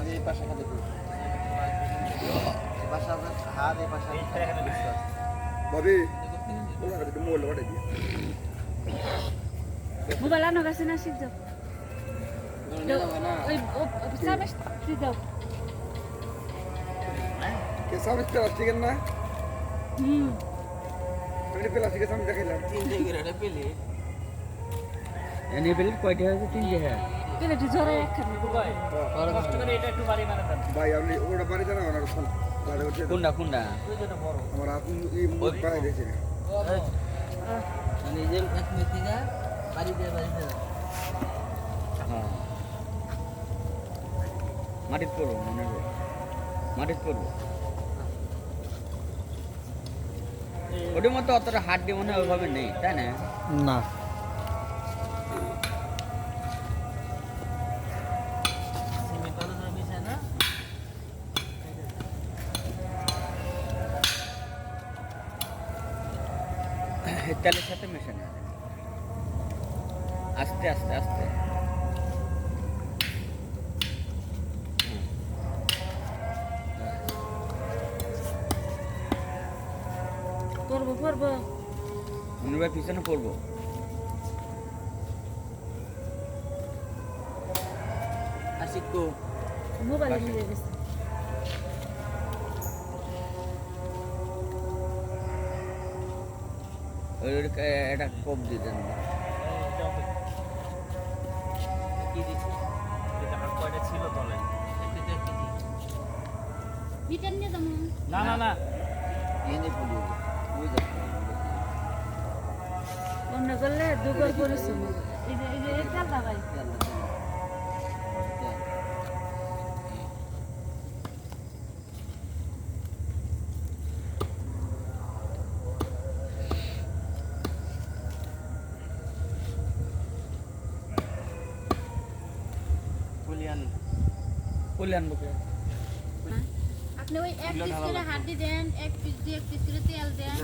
যে পাশে খালি এই পাশে হাত এই পাশে ভাবি ওলা করে মোবাইল বাড়াই দি মোবাইল আনো গেছে না শিখ যাও ওই সামনে শিখ যাও কে সামনে প্লাস্টিক না আমি প্লাস্টিকের সামনে দেখাইলাম 3 জায়গায় এটা পেলে এনে পেলে কয়টা হয়েছে 3 জায়গা পেলে জোরে একখানে কষ্ট করে এটা একটু বাড়ি মানে দেন ভাই আপনি ওটা বাড়ি জানা না ফোন বাড়ি হচ্ছে কোনটা কোনটা আমার হাত এই মুখ পায়ে দিয়েছে মানে যে এক মিনিটে বাড়ি দিয়ে হ্যাঁ মাটিত পড়বো মনে হয় মাটিত পড়বো ওটার মতো অতটা হাত দিয়ে মনে হয় ওইভাবে নেই তাই না না সিমেন্ট আলো না মিশে না তেলের সাথে মেশে না আস্তে আস্তে আস্তে পড়বো মনে হয় পিছনে পড়বো আশিকো মোবাইল নিয়ে গেছে এটা কোপ দিতেন কি দিছি এটা আর কয়টা ছিল তলে মিটার নিয়ে যাবো না না না এনে পড়বো বুঝতে অন্য করলে দুবার পরিশ্রম এই যে খেলতা ভাই বলে আনবো কে আপনি ওই এক পিস করে হাড্ডি দেন এক পিস দিয়ে এক পিস করে তেল দেন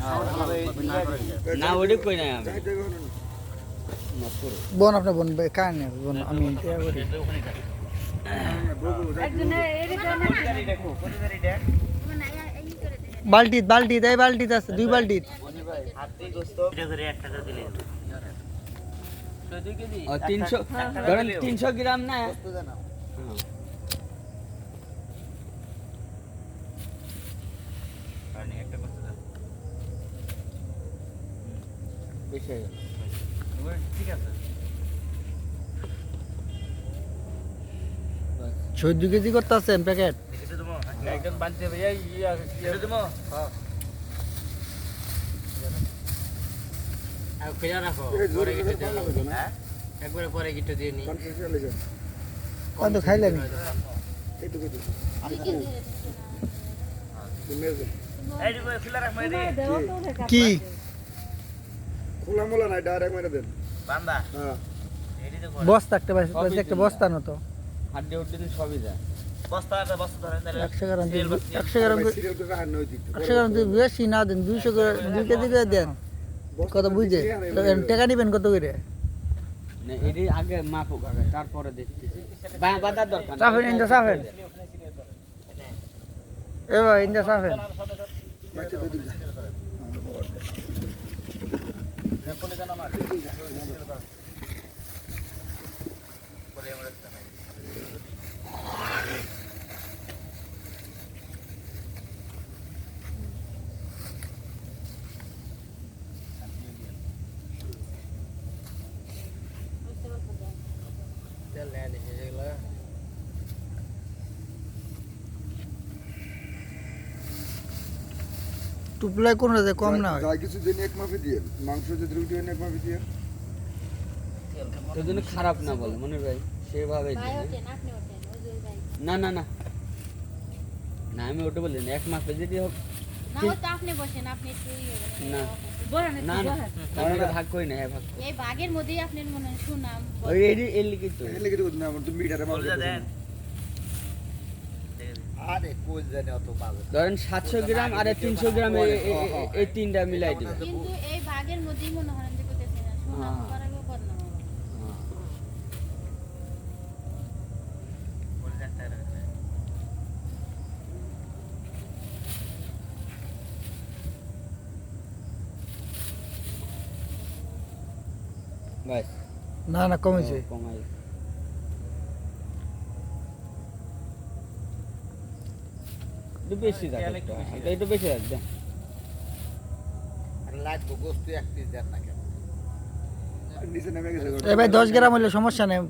না ওটা কই না আমি চাইতে গেল না পুরো বোন আপনার বোন কার নেই বোন আমি ইয়া করি একজনে এর জন্য মানে এই করে দেন বালতি দেয় বালতি আছে 2 বালতি এটা করে 1 টাকা দিলে 2 কেজি 300 ধরেন 300 গ্রাম না কারণ একটা কত দাম বেশি হয়ে গেল। ঠিক আছে 14 কেজি করতে আছেন প্যাকেট এটা দেবো একজন বানতে হবে এই এটা দেবো হ্যাঁ আর ফেরা রাখো পরে গিয়ে দেব হ্যাঁ একবারে পরে গিয়ে দিয়ে নি কনফিউশন লেগে কত খাইলেন এইটুকু দিন এই দিবো খোলা রাখ মেরে দেও তো দেখা কি খোলা মোলা নাই ডাইরেক্ট মেরে দেন বান্দা হ্যাঁ এই দিতে বস্তা একটা বস্তা না তো হাড্ডি উঠতে দিন সবই যায় বস্তা ধরেন তাহলে 100 গ্রাম 100 গ্রাম সিরিয়াল করে আর নয় দিতে 100 গ্রাম দিয়ে বেশি না দেন 200 করে 2 কেজি করে দেন কত বুঝে টাকা নেবেন কত করে না এটি আগে মাপুক আগে তারপরে দেখছি বাদার দরকার নেই। সাফেন ইন্দা সাফেন এ ভাই ইন্দা সাফেন বাচ্চা দুই দিন তেল নেয় নিচে যেগুলো টুপলাই কোন রাতে কম না হয় যা কিছু দিন এক মাপে দিয়ে মাংস যদি রুটি হয় এক মাপে দিয়ে তোর জন্য খারাপ না বলে মনে ভাই সেভাবে ভাই ওঠেন আপনি ওঠেন ওই যে ভাই না না না না আমি ওটা বলি না এক মাপে যদি হোক না ওই তো আপনি বসেন আপনি একটু ইয়ে করেন। না বলেন না না আমি এটা ভাগ করি না ভাগ করি। এই বাগের মধ্যেই আপনার মনে হয় সুনাম ওই এর লিখি তো এলে কিছু না আমার তো মিটারে মাংস দেন আরে কোজ জানে অত পাগল ধরেন 700 গ্রাম আর 300 গ্রাম এই তিনটা মিলাই দিবেন কিন্তু এই বাগের মধ্যেই মনে হয় যে কইতেছেন না সুনাম হ্যাঁ। করাবো বদনাম হবে। হ্যাঁ। বলে দেন তাহলে বাস না না কমেছে কমাই একটু বেশি থাকে একটু বেশি রাখবে লাগবো গোস্ত এক পিস দেন না কেন নিচে নেমে গেছে এ ভাই 10 গ্রাম হলে সমস্যা নেই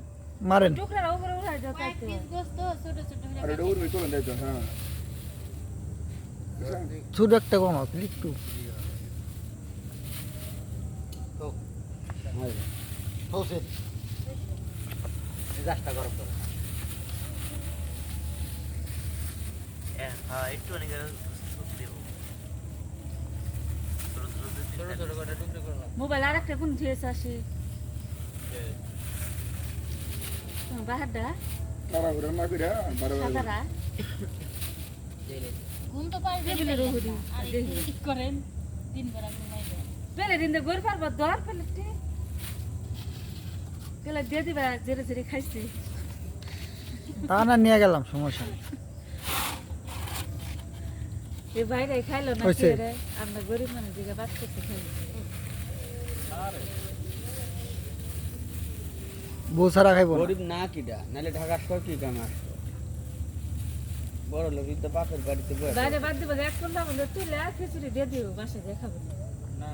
মারেন টুকরা উপরে উঠাই দাও তাই এক তো পিস গোস্ত ছোট ছোট আর এটা উড়বে চলে দেয় তো হ্যাঁ ছোট একটা কম একটু হোসেন মেজাজটা গরম করে হ্যাঁ একটু অনেক ছোট ছোট করে টুকরো করলাম মোবাইল আরেকটা কোন ধুয়েছে আসে বাহারটা তারা করে না করে বারে বারে সাদারা ঘুম তো পারবে টেবিলের উপরে আর একটু ঠিক করেন দিন বেলা ঘুমাইবে পেলে দিন গোর পারবা দর পেলেটে পেলে দিয়ে দিবা জেরে জেরে খাইছি তা না নিয়ে গেলাম সমস্যা নেই এই বাইরে খাইলো না হয়েছে। রে আমরা গরিব মানুষ দিকে বাদ করতে খাই বউ ছাড়া খাইব না গরিব না কিটা নাহলে ঢাকা শহর কি কাম আসতো বড় লোক তো বাপের বাড়িতে বসে বাইরে বাদ দিব এক কোনটা মধ্যে তুলে আর খিচুড়ি দিয়ে দিও বাসায় দেখাবো না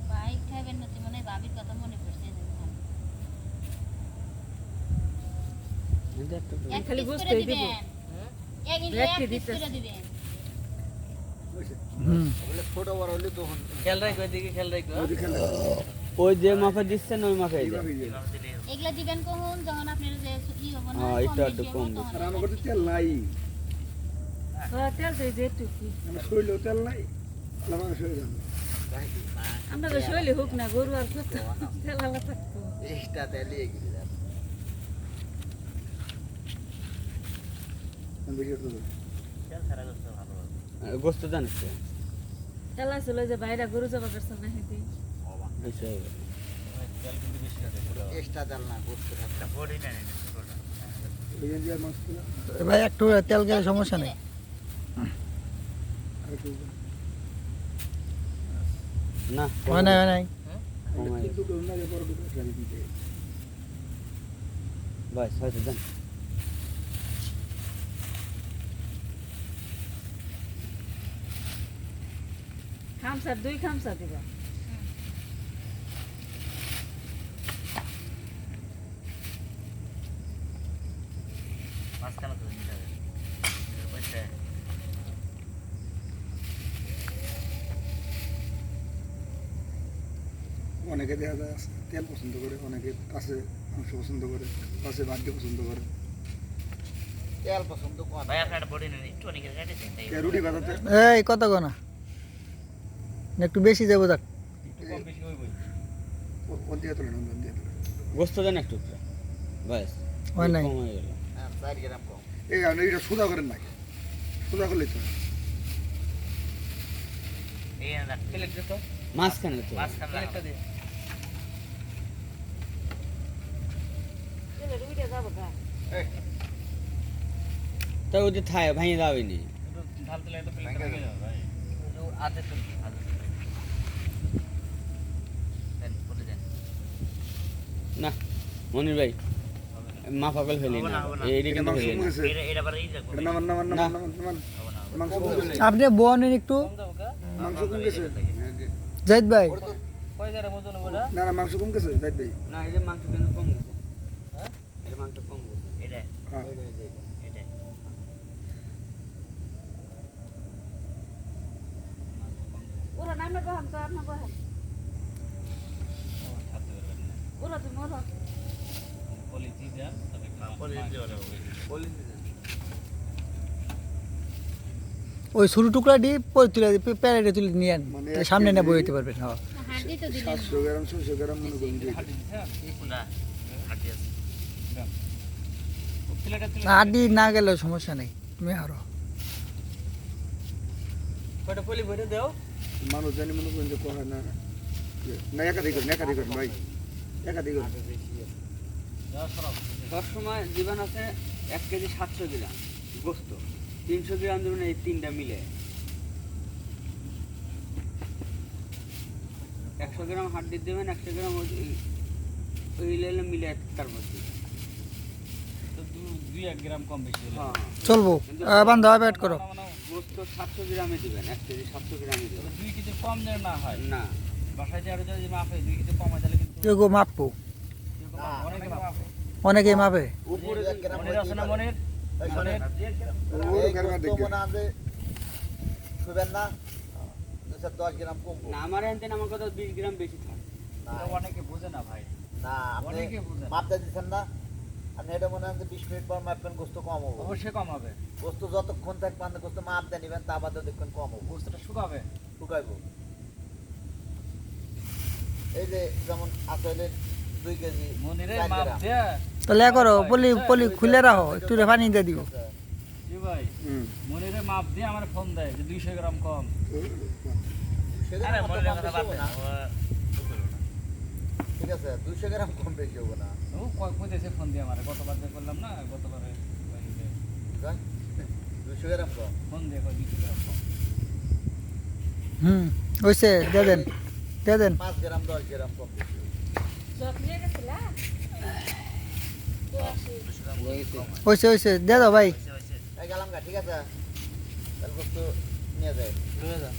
বাইক খাইবেন না তো মনে হয় ভাবির কথা মনে পড়ছে এক খালি পিস গোস্ত করে দিব। দিবেন এক ইঞ্চি এক এক পিস দিতেছে। করে দিবেন হুম বলে ছোট বড় হলে তখন খেয়াল রাখবে দিকে খেয়াল রাখবে ওই খেলে ওই যে মাপে দিচ্ছেন ওই মাপে এইভাবে দিয়ে এগুলা দিবেন কখন যখন আপনার যে ই হবে না হ্যাঁ, একটু কম একটু বেশি কম হবে, বেশি। আর তখন আমার কাছে তেল নাই তেল তো এই যে একটু আমার শরীরেও তেল নাই আমার শরীর জানো আমরা তো শৈলী হোক না গরু আর কত তেল আলা থাকতো এইটা তেলিয়ে গেছে আমি বেশি করতে পারি। তেল ছাড়া গোস্ত ভালো গোস্ত জানিস তো তেল ছিল যে বাইরে গরু জবা করছে না হেঁটে বেশি হয়ে গেল। এক্সট্রা তেল না গোস্ত একটা বডি না ছোটটা এই যে আর মাছ ছিল, এ ভাই একটু তেল গেলে সমস্যা নেই আর একটু না হয় নাই হয় নাই কমাই কিন্তু কেউ না যে বড় দুটো খেলে দিতে বাস হয়তো জান খামসা 2 খামসা দিবা মাঝখানে তো নিতে হবে পয়সা অনেকে দেখা যায় আছে, তেল পছন্দ করে, অনেকে আছে মাংস পছন্দ করে, আছে বাদ্য পছন্দ করে। তেল পছন্দ কম ভাই আপনার বডি নেন একটু অনেক রেটে দেন তাই কে রুটি বাজাতে এই কত গোনা একটু বেশি যাবো যাক ওন দিয়ে তোলেন, ওন দিয়ে তোলেন। গোস্ত জান একটু বাস হয় নাই কমাই গেল 4 গ্রাম কম এই আপনি এটা সোজা করেন নাকি? সোজা করলেই তো। এই না প্লেট দে তো মাঝখানে তো মাঝখানে প্লেটটা দে তেলে রুইটা যাবো গা তো ওই যে থায় ভাঙে যাবেনি ঢাল দিলে তো প্লেট ভেঙে যাবে ভাই আধে তো আধে দেন বলে দেন না মনির ভাই মা পাগল হইলি না এইটা এটা কিন্তু মাংস হইলি না কমেছে। এটা বারে এই দেখো এটা নামান, নামান, না। নামান, নামান, নামান। মাংস কমেছে। আপনি বোনের একটু মাংস কম গেছে। জাহিদ ভাই কয় জায়গা ওজন ওটা না না মাংস কম গেছে যাই ভাই। না এই যে মাংস কিন্তু কম গেছে হ্যাঁ এই মাংস কম গেছে এটা হ্যাঁ। এটা ওরা নামে বহাম তো আপনার বহাম ওরা তুমি ওরা ওই সরু টুকরাটি পরে তুলে প্যারেটে তুলে নিয়ে আন মানে তাহলে এক সামনে না কেজি- বইতে পারবেন হ্যাঁ হাড্ডি তো দিলেন 700 গ্রাম 600 গ্রাম মনে করেন দিয়ে দিন। না হাঁটি আছে আড্ডি না গেলেও সমস্যা নেই তুমি আরো কয়টা পলি ভরে দাও মানুষ জানি মনে করেন যে কয় না না একাধিক করেন ভাই একাধিক করেন। সব সময় জীবন আছে 1 কেজি 700 গ্রাম গোস্ত 300 গ্রাম দেবেন এই তিনটা মিলে 100 গ্রাম হাড্ডি দেবেন 100 গ্রাম ওই লেলে মিলে তারপর দিবেন তো 2-1 গ্রাম কম বেশি হলে হ্যাঁ চলবো বান্ধব অ্যাড করো গোস্ত 700 গ্রামে দিবেন 1 কেজি 700 গ্রামে দিবেন 2 কেজি কম যেন না হয় না বাসায় যে আরো যদি মাপ হয় 2 কেজি কম হয় তাহলে কিন্তু কেউ মাপবো অনেকে মাপ হয় অনেকেই মাপে উপরে মনের আছে না মনের মনের ওর ঘরে বাদ দেখবে মনে আছে শুবেন না 10 গ্রাম কম না আমার এনতেন আমার কথা 20 গ্রাম বেশি থাকে অনেকে বোঝে না ভাই না আপনি অনেকে বুঝে না। মাপটা দিচ্ছেন না আপনি এটা মনে হয় 20 মিনিট পর মাপবেন গোস্ত কম হবে অবশ্যই কম হবে গোস্ত যতক্ষণ থাকবে আপনি গোস্ত মাপ দিয়ে নিবেন তা বাদে দেখবেন কম হবে গোস্তটা শুকাবে শুকাইব এই যে যেমন আসলে 2 কেজি মনিরে 4 মাপ গ্রাম। দে তাহলে করো পলি পলি খুলে রাখো একটু পানি দিয়ে দিও জি ভাই হুম মনিরে মাপ দিয়ে আমার ফোন দেয় যে 200 গ্রাম কম সেখানে মনে কথা বাদ দেন ঠিক আছে 200 গ্রাম কম বেশি হবে না ও কইতেছে ফোন দিয়ে আমারে গতবার যে করলাম না গতবারে বুঝছেন 200 গ্রাম কম ফোন দিয়ে কই 200 গ্রাম কম হয়েছে দিয়ে দেন 5 গ্রাম 10 গ্রাম কম বেশি হবে। জগ নিয়ে গেছিলা হয়েছে দিয়ে দাও ভাই এই গেলাম গা ঠিক আছে তাহলে গোস্ত নিয়ে যায় লয়ে যা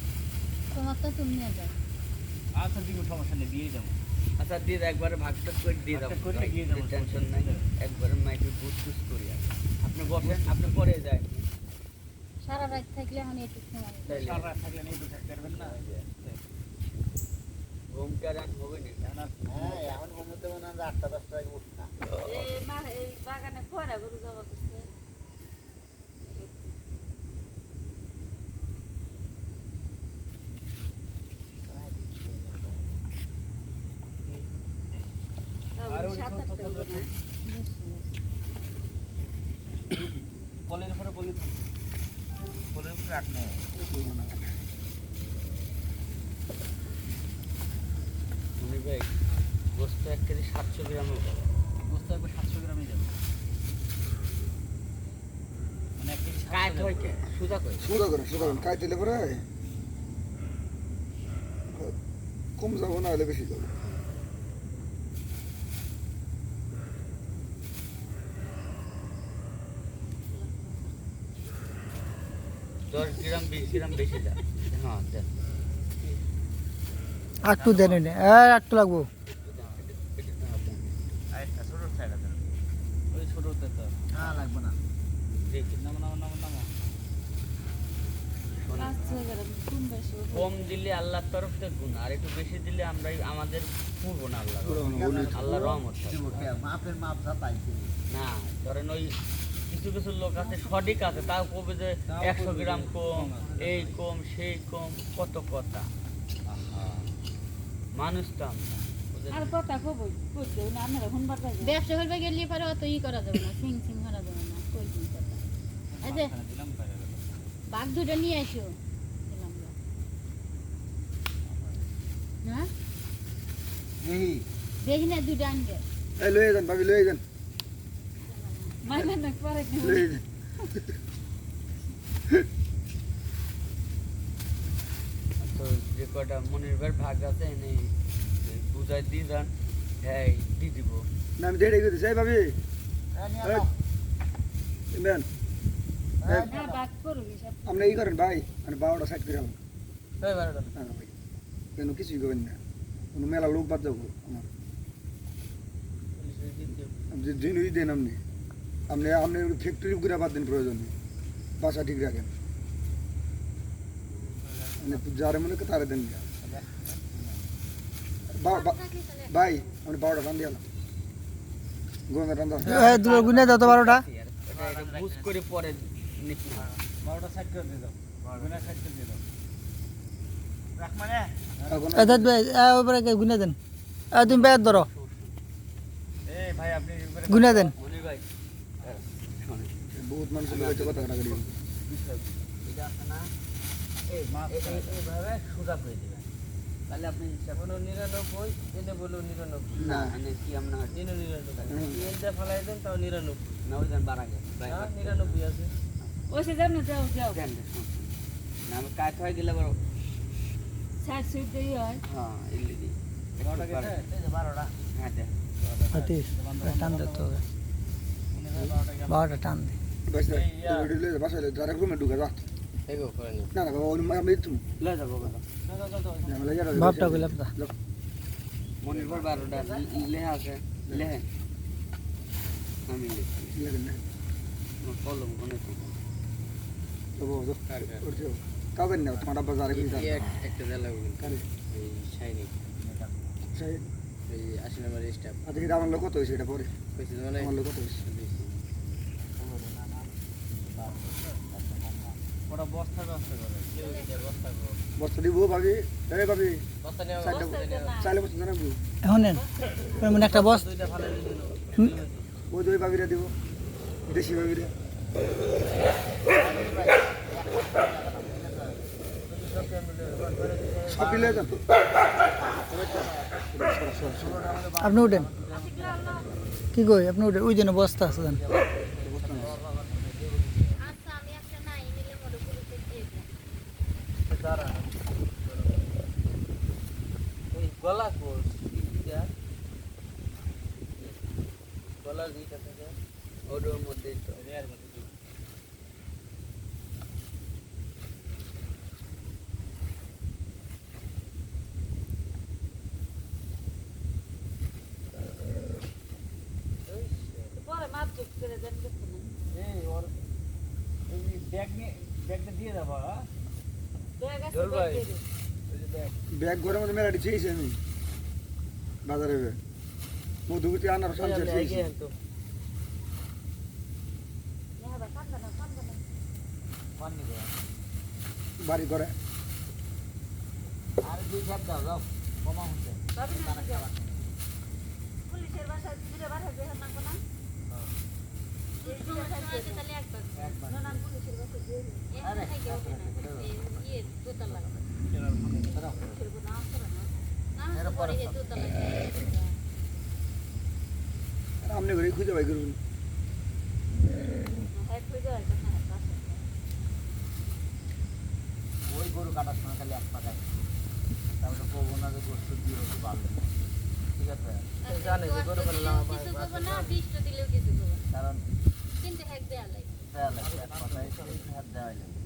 তোমার তো তুমি নিয়ে যাও আচ্ছা দিব সমস্যা নেই দিয়ে যাবো আচ্ছা দিয়ে একবারে ভাগটা করে দিয়ে দাও ভাগটা করে দিয়ে দাও, টেনশন নাই একবারে মাইকে বুঝ করি আপনি বসেন আপনি পরে যায় সারা রাত থাকলে এখন একটু সময় তাইলে সারা রাত থাকলে নেই থাকতে পারবেন না ঘুম টারান হবে না হ্যাঁ এখন ঘুমোতে মনে হয় 8টা 10টা আগে উঠি না এই বাগানে খরা গরু যাওয়া করছে আর ওই কলের উপরে বলি কলের উপরে রাখবো মনি ভাই গোস্ত 1 কেজি 700 গ্রাম হবে গোস্ত একবার 700 গ্রামই যাবে মানে 1 কেজি কাট হয় কে সুজা কই সুদা করেন কাই দিলে পরে কম যাবো না হলে বেশি যাবো 10 গ্রাম 20 গ্রাম বেশি দাও হ্যাঁ দেন একটু দেন একটু লাগবো আরেকটা ছোট সাইড আছে ওই ছোটতে তো না লাগবে না দেখি নামো 5 গ্রাম কম বেশি হবে। কম দিলে আল্লাহর তরফ থেকে গুণ আর একটু বেশি দিলে আমরা আমাদের পূর্ব না আল্লাহ আল্লাহর রহমত থাকবে। মাপের মাপ যা পাইছি না ধরেন ওই কিছু কিছু লোক আছে সঠিক আছে তাও কবে যে 100 গ্রাম কম এই কম সেই কম কত কথা মানুষ তো আমরা বুঝলেন? আর কথা কবই কইতে না আমরা শুনবার পাই ব্যবসা করবে গেলে পরে অত ই করা যাবে না সিং সিং করা যাবে না কই দিন কথা এই যে দিলাম বাইরে গেল বাঘ দুটো নিয়ে আসো দিলাম না। হ্যাঁ এই দেখি না দুটো আনবে এই লয়ে যান ভাবি লয়ে যান মাইনা না পারে কি লয়ে যান তো যে কটা মনির ভাইয়ের ভাগ আছে এনে বুঝাই দিয়ে যান হ্যাঁ দিয়ে দিব না আমি দেড়ে গেছি এই ভাবি নিয়ে নাও ইমরান না বাদ করবি সব আপনি ই করেন ভাই মানে 12টা সাইড করে আনুন। এই বাইরেটা না না ভাই কেন কিছুই করবেন না কোনো মেলা লোক বাদ যাবো আমার আপনি জিনিস দেন আপনি আপনি ফ্যাক্টরি করে বাদ দিন প্রয়োজন নেই বাসা ঠিক রাখেন মানে যারে মনে করে তারে দেন না। ভাই আমি 12টা বান্ধি আলাম গোনা রান্দা দুটো গুনে দাও তো 12টা এটা বুঝ করে পরে নিস না 12টা সাইড করে দিয়ে দাও গুনা সাইড করে দিয়ে দাও রাখ মানে এখন দাদ ভাই ওপরে গুনে দেন তুমি ব্যাগ ধরো এই ভাই আপনি গুনে দেন মনির ভাই শোনেন বহুত মানুষের কাছে কথা কাটাকাটি এটা আছে না এইভাবে সোজা করে দেবেন তাহলে আপনি হিসাব বলো 99 এনে বলো 99 না এনে কি আপনার 99 এনে ফেলাই দেন তাও 99 না ওই দেন 12 গেছে 99 আছে ওই সে যাও না যাও যাও দেন না আমি কাজ হয়ে গেলে বড় সাইড সুইট দেই হয় হ্যাঁ ইল্লি দি 12টা গেছে এই যে 12টা হ্যাঁ দে হাতিস টান দিতে হবে 12টা টান দে বাসায় যারা রুমে ঢুকে যা এগো করে নি না না বাবা আমি তুমি লয়ে যাবো বাবা ভাবটা কইলাম তা মনির পর 12টা লেহা আছে লেহে আমি লিখি কলম কোনে কাবেন না তোমার আব্বা যারা কিন্তু একটা দেলা এই শাইনি এই 80 নম্বর স্টাফ আজকে আমার লোক কত হয়েছে এটা পরে কইছে মানে আমার লোক কত হয়েছে ওরা বস্তা ব্যবস্থা করে কেউ দিতে বস্তা করে বস্তা দিব ভাবি এই ভাবি বস্তা নিয়ে চাইলে বস্তা জানাবো এখন নেন মানে একটা বস দুইটা ফালে দিল ওই দুই ভাবিরা দিব দেশি ভাবিরা সব মিলে যান আপনি উঠেন কি কই আপনি উঠেন ওই জন্য বস্তা আছে জান আচ্ছা আমি একটা নাই নিলে মোড়ে পুলিশে দিয়ে দেন ওই গলা কোর্স দিয়া গলা দুইটা থেকে ওর মধ্যে তো এর মধ্যে পরে মাপ চুপ করে দেন দেখো না এই ওর এই ব্যাগটা দিয়ে দাও বাবা ব্যাগ আছে জল ভাই। ব্যাগ দিয়ে দে। ওই যে ব্যাগ ব্যাগ ঘরের মধ্যে মেলা দিচ্ছি আমি বাজারে মধুবতী আনার সামনে তো নেহা বা কান্দা না পানি দাও বাড়ি ঘরে আর দুই ধাপ দাও যাও কমা হচ্ছে তবে না যাও পুলিশের বাসা দিলে বাসা দেহ না কোনা আছে তাহলে একবার না না পুলিশের বাসা দিয়ে দিন এখানে থেকে হবে না এই দোতলা পুলিশের কোনা আসলে না না পরে এই দোতলা আপনি ঘরে খুঁজে বাই করুন হ্যাঁ খুঁজে আসবে না বাসা ওই গরু কাটার সময় খালি এক পাকায় তারপরে কবো না যে গোস্ত দিয়ে একটু পারবে ঠিক আছে জানে যে গরু ফেললাম কিছু করবো না 20টা দিলেও কিছু করবো না। কারণ কিন্তু হ্যাক দেয়া লাগে দেওয়া লাগবে এক পাতায় হাত দেওয়া লাগবে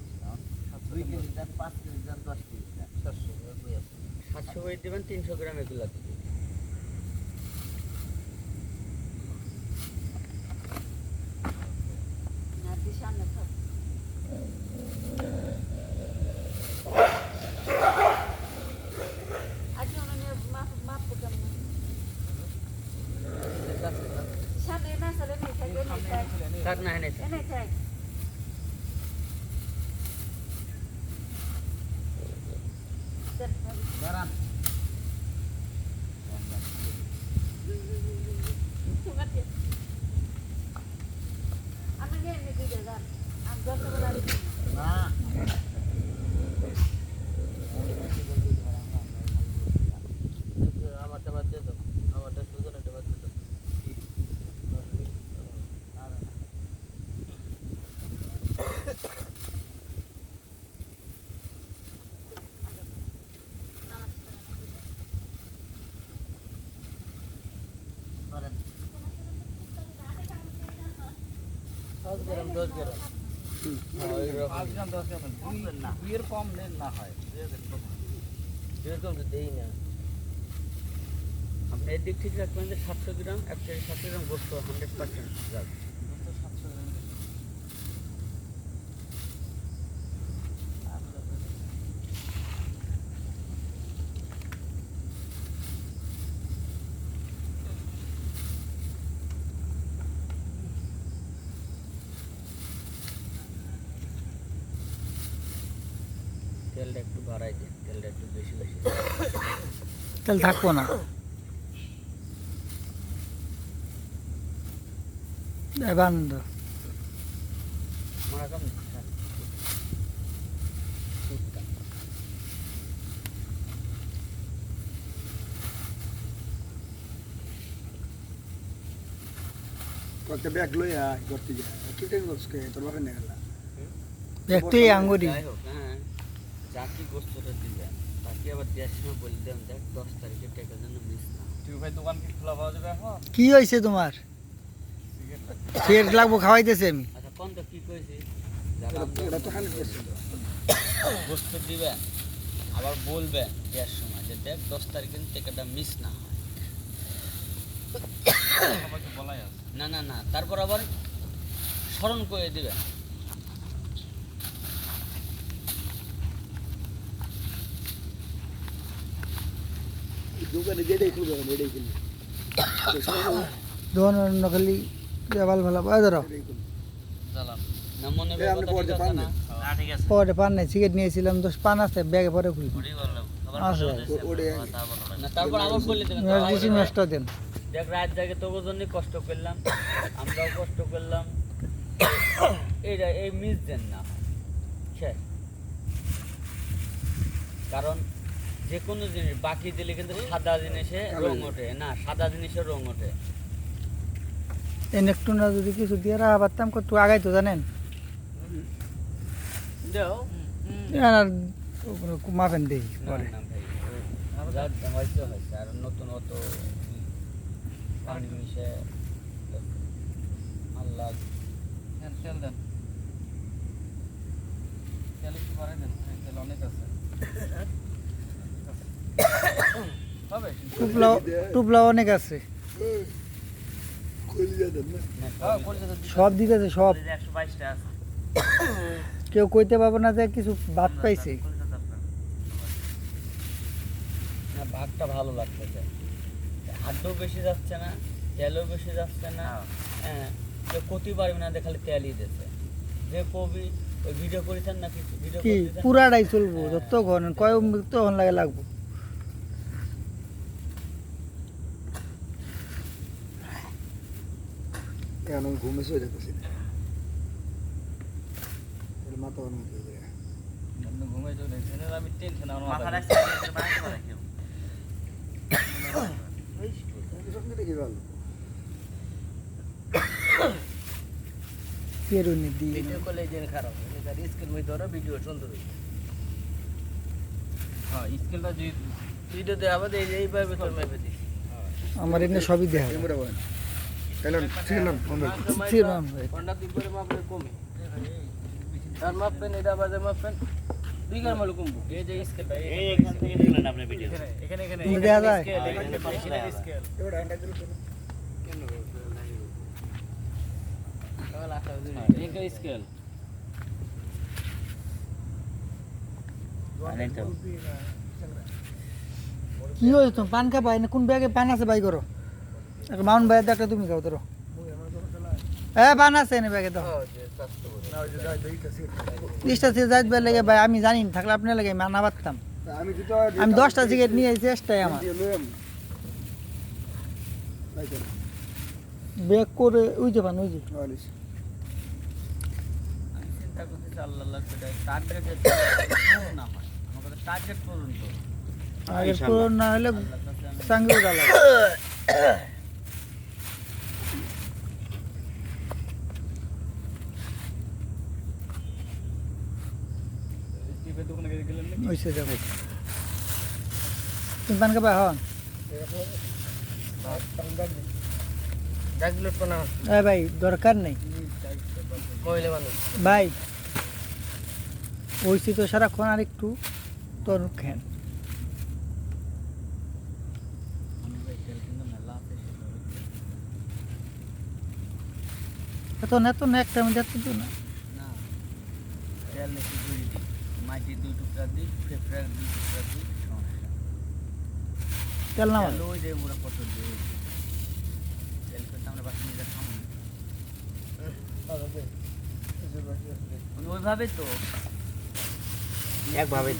2 কেজি দেন 5 কেজি দেন 10 কেজি দেন 700 ওয়েট দিবেন 300 গ্রাম এগুলা দিবেন না তুই সামনে থাক আজকে উনি মাপ করতাম না সামনে না চলে নেই থাকে নেই থাকে থাক না এনে এনে থাক দাঁড়ান আমি নিয়ে এনে দিতে যান আমি 10 টাকা লাগবে না আমারটা বাদ দিয়ে দাও আমারটা সুজনটা বাদ দিয়ে দাও করেন 5 গ্রাম 10 গ্রাম আজ গ্রাম 10 গ্রাম না বিয়ের কম নেন না হয় এরকম তো দেই না আপনি এদিক ঠিক রাখবেন যে 700 গ্রাম 700 গ্রাম গোস্ত 100% যাবে তেলটা একটু বাড়াই দিন তেলটা একটু বেশি বেশি তাহলে থাকবো না বান্ধ মারা কম কয়েকটা ব্যাগ লইয়া করতে যায় কি টাইম করছে তোর বাপের নিয়ে গেলা একটুই আঙ্গুরি যাই হোক, হ্যাঁ, যাকে গোস্তটা দিবেন তাকে আবার দেওয়ার সময় বলে দেন দেখ 10 তারিখে টাকা যেন মিস না হয়। তুই ভাই দোকান কি খোলা পাওয়া যাবে এখন? কি হয়েছে তোমার সিগারেট লাগবো খাওয়াইতেছে আমি আচ্ছা কোন তো কি কইছি ওটা তো 100% গোস্ত দিবেন আবার বলবেন দেওয়ার সময় যে দেখ 10 তারিখে টাকাটা মিস না হয়। সবাইকে বলাই আছে। না না না, তারপর আবার স্মরণ করে দিবেন। দোকানে যেটাই খুলবে এটাই খুলবে দোকান খালি ভালো ভালো ধরো জ্বালান। না মনে এই আপনি কথা ঠিক পরে আছে পান না? হ্যাঁ ঠিক আছে। পরে পান নাই সিগারেট নিয়েছিলাম 10 পান আছে ব্যাগে পরে খুলি ওটাই বললাম। আবার আছে। বলে দিয়েছে, ওটাই তা বলো না। না তারপর আবার বলে দেবেন ইমার্জেন্সি ম্যাচটা দেন দেখ রাত জাগে তোর জন্য কষ্ট করলাম, আমরাও কষ্ট করলাম, এইটা এই মিস দেন না শেষ। কারণ যে কোনো জিনিস বাকি দিলে কিন্তু সাদা জিনিসে রং ওঠে না, সাদা জিনিসে রং ওঠে। এনে একটু না যদি কিছু দিয়ে রাখা পারতাম কত আগাই তো জানেন দেও আর মাফেন দেই না পরে না ভাই, যা হয়েছে হয়েছে, আর নতুন অত পানি মিশে আল্লাহ দেন, তেল দেন। তেল একটু বাড়াই দেন। হ্যাঁ, তেল অনেক আছে। হবে? টুপলা অনেক আছে খুলে যায় না হ্যাঁ, কলকাতা দিতে সব দিতেছে সব 122 টা আছে। কেউ কইতে পারবো না যে কিছু ভাত পাইছে কলকাতা আপনার। না ভাগটা ভালো লাগতেছে, হাড্ডও বেশি যাচ্ছে না, তেলও বেশি যাচ্ছে না। হ্যাঁ, কেউ ক্ষতি পারবে না, খালি তেলই দিচ্ছে। যে কবি ওই ভিডিও করেছেন নাকি ভিডিও কি করতেছেন পুরাটাই চলবো যতক্ষণ কয় তখন লাগে লাগবো এখন আমি ঘুমে শুয়ে যেতেছি মাথা অনেক আপনি ঘুমাই চলে গেছেন, আর আমি টেনশন আমার মাথা দেখি ভালো পেরুনি দিয়ে ভিডিও কলে যেন খারাপ এটা স্ক্রিন মধ্যে ধরো ভিডিও চলতে দেবে হ্যাঁ স্কেলটা যে ভিডিওতে আমাদের এইভাবে তোর মেপে দিই আমার এনে সবই দেখা যায়। ক্যামেরা বয় এলাম ছিলাম আমরা ছিলাম ভাই। ঘন্টা দুই পরে মাপলে কমে তার মাপেন এটা বাজে মাপেন দুই গ্রাম হলো কমবো এই যে স্কেলটা এই এখান থেকে দেখলেন আপনি ভিডিও এখানে এখানে তুমি দেখা যায় স্কেল এবার হ্যান্ডা দিল এটা স্কেল কি হয়েছে তুমি পান খা পাই না কোন ব্যাগে পান আছে বাই করো একটা মাউন্ট ভাইয়ের একটা তুমি খাও ধরো পান আছে এনে ব্যাগে দাও লিস্টটা থেকে যাইতে পারলে ভাই আমি জানি না থাকলে আপনার লাগে মানা পারতাম আমি তো আমি 10টা সিগারেট নিয়ে এসেছি চেষ্টাই আমার ব্যাগ করে ওই যে পান ওই যে আমি চিন্তা করতেছি আল্লাহ আল্লাহ করে টার্গেট না হয় আমার কাছে টার্গেট পর্যন্ত আগের পুরো না হলে আল্লাহর কাছে আমি সাঙ্গে উড়া লাগে টিপে দোকানে গেলেন নাকি ওইসে যাবো তুমি পান খাবা হন ডাকলে তো না ভাই দরকার নেই মহিলা মানুষ ভাই ওইসি তো সারাক্ষণ আর একটু তোর খেন আমি ভাই তেল কিন্তু মেলা আছে এত না একটা আমি দেখতে তো না না তেল নাকি জুড়ি দিই মাটি 2 টুকরা দিই ফেফড়ার 2 টুকরা দিই সমস্যা তেল না তেল ওই যে মোরা কত দিই তেল করতে আমরা বাসি নিয়ে খাবো না ওইভাবে তো একভাবে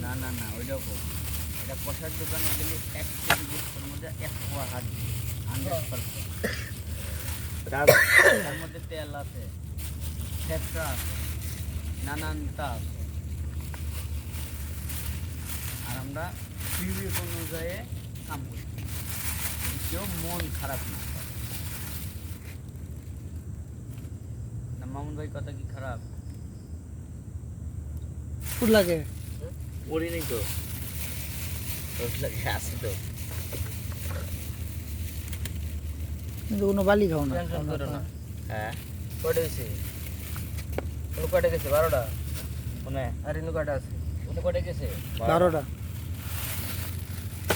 না না না ওইটাও কম এটা কষার দোকানে গেলে 1 কেজি গোস্তের মধ্যে 1 পোয়া হাড্ডি 100%। তার মধ্যে তেল আছে, ফ্যাটটা আছে, নানানটা আছে। আর আমরা প্রিভিউ অনুযায়ী কাম করছি কেউ মন খারাপ না করে। না মামুন ভাই কথা কি খারাপ? ফুল লাগে পড়িনি তো আছে তো কিন্তু কোনো বালি খাও না টেনশন করো না। হ্যাঁ কটা হয়েছে কোনো কটা গেছে 12টা মনে আর ইনু কটা আছে কোনো কটে গেছে 12টা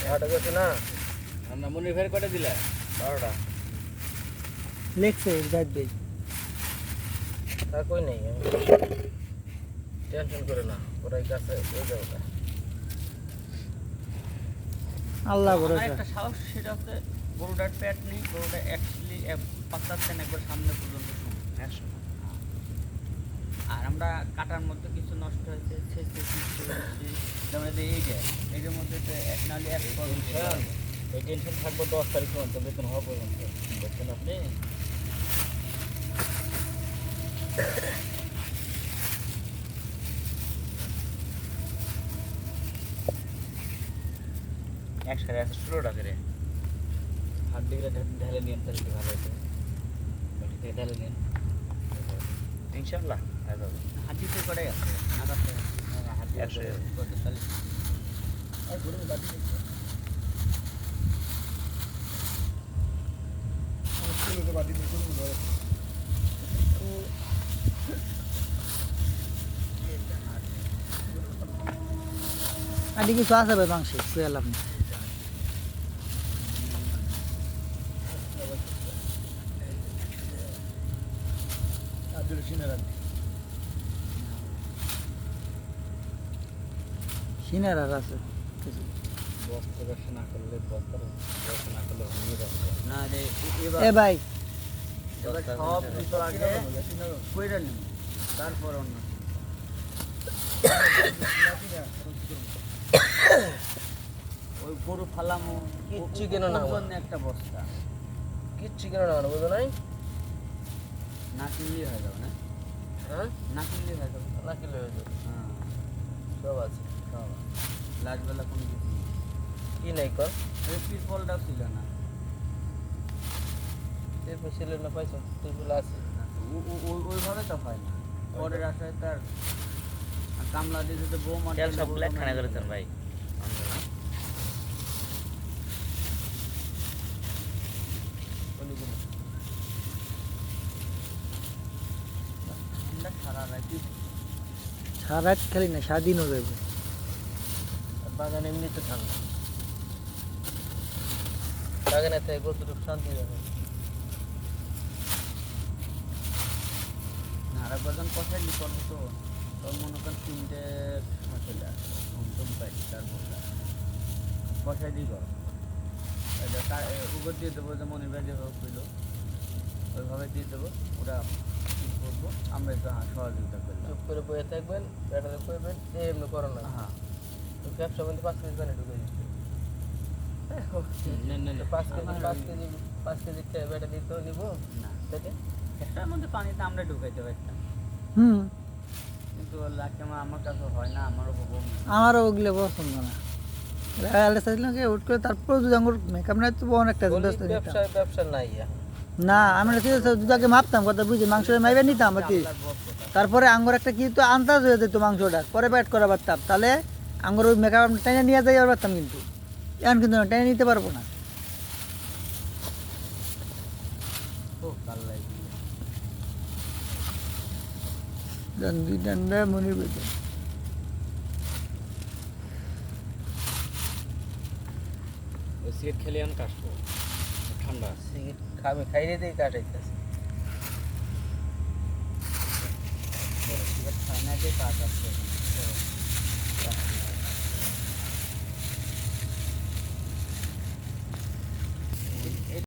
12টা গেছে না আমরা মনির ভাইয়ের কটে দিলা 12টা লেখছে জাহিদ ভাই তা কই নেই টেনশন করে না ওরাই কাছে ওই যাওয়া আল্লাহ আমার ভরসা একটা সাহস সেটা হচ্ছে গরুটার পেট নেই, গরুটা অ্যাকচুয়ালি পাতাচ্ছেন একবার সামনে পর্যন্ত শুনুন। আর আমরা কাটার মধ্যে কিছু নষ্ট হয়েছে ছেঁচে যেমন এইটার মধ্যে তো নাহলে এক এই টেনশন থাকবো 10 তারিখ পর্যন্ত বেতন হওয়া পর্যন্ত বুঝছেন আপনি? একসাথে 16 টাকা রে হাত দিকে ঢালে নিয়ে তাহলে একটু ভালো হতো বাটি থেকে ঢালে নিন ইনশাল্লাহ হাতিতে করে আছে নাগাতে হাতি 100 তাহলে আর কিছু আছে ভাই মাংস শুয়ে লাভ নেই সিনার আর আছে কিছু। বস্তা ব্যবসা না করলে বস্তার ব্যবসা না করলে নিয়ে যাবে না রে এ ভাই এবার সব কিছু আগে কইরা নিন তারপর অন্য ওই গরু ফালামো কিচ্ছু কেন না আমার। একটা বস্তা কিচ্ছু কেন না বুঝো নাই না কিনলেই হয়ে যাবে না হ্যাঁ না কিনলেই হয়ে যাবে না কিলো হয়ে যাবে হ্যাঁ সব আছে সব লাজবেলা কোনো কিছু নেই কি নাই কর রেসিপির ফলটাও ছিল না এরপর ছিল না পাইছো এরপর আছে ওইভাবে তো হয় না পরের আশায় তার কামলা দিয়ে যদি বৌমা তেল সব ব্ল্যাক খানা করেছেন ভাই আমরা সারা রাতি সারা রাত খেলি না সারাদিনও যাবে বাগান এমনি তো ঠান্ডা বাগানে থেকে কতটুকু শান্তি যাবে আর একবার কষাই করবো তো তোর মনে করেন 3টে চলে আসে ঘুম পাই তারপর কষাই দিই করো উপর দিয়ে দেবো যে মনে ভাই যেভাবে ছিল ওইভাবে দিয়ে দেবো ওরা কি করবো আমরা একটু সহযোগিতা করলাম চুপ করে বয়ে থাকবেন ব্যাটারে করবেন এমনি করো না হ্যাঁ ব্যবসা বন্ধু 5 কেজি পানি ঢুকে দিচ্ছে না না না 5 কেজি ব্যাটা দিতেও নিব না সেটা একটার মধ্যে পানিতে আমরা ঢুকাইতে পারতাম হুম কিন্তু লাকে আমার কাছে হয় না আমারও হবো না আমারও ওগুলো পছন্দ না উঠ করে তারপর যদি আমার মেকআপ নাই তো অনেকটা ব্যস্ত নিতাম ব্যবসা নাই না আমি দুটাকে মাপতাম কথা বুঝি মাংস মাইবে নিতাম আর কি তারপরে আঙ্গুর একটা কি তো আন্দাজ হয়ে যেত মাংসটা পরে ব্যাট করা পারতাম তাহলে আঙ্গুর ওই মেকআপ টেনে নিয়ে যাই পারতাম কিন্তু এখন কিন্তু না টেনে নিতে পারবো না খুব ভালো লাগে দুই ডান্ডা মনির বেতন ওই সিগারেট খেলে আমি কাশবো ঠান্ডা সিগারেট খাবে খাইয়ে দিয়ে কাটাইতেছে সিগারেট খাই না দিয়ে কাজ আসছে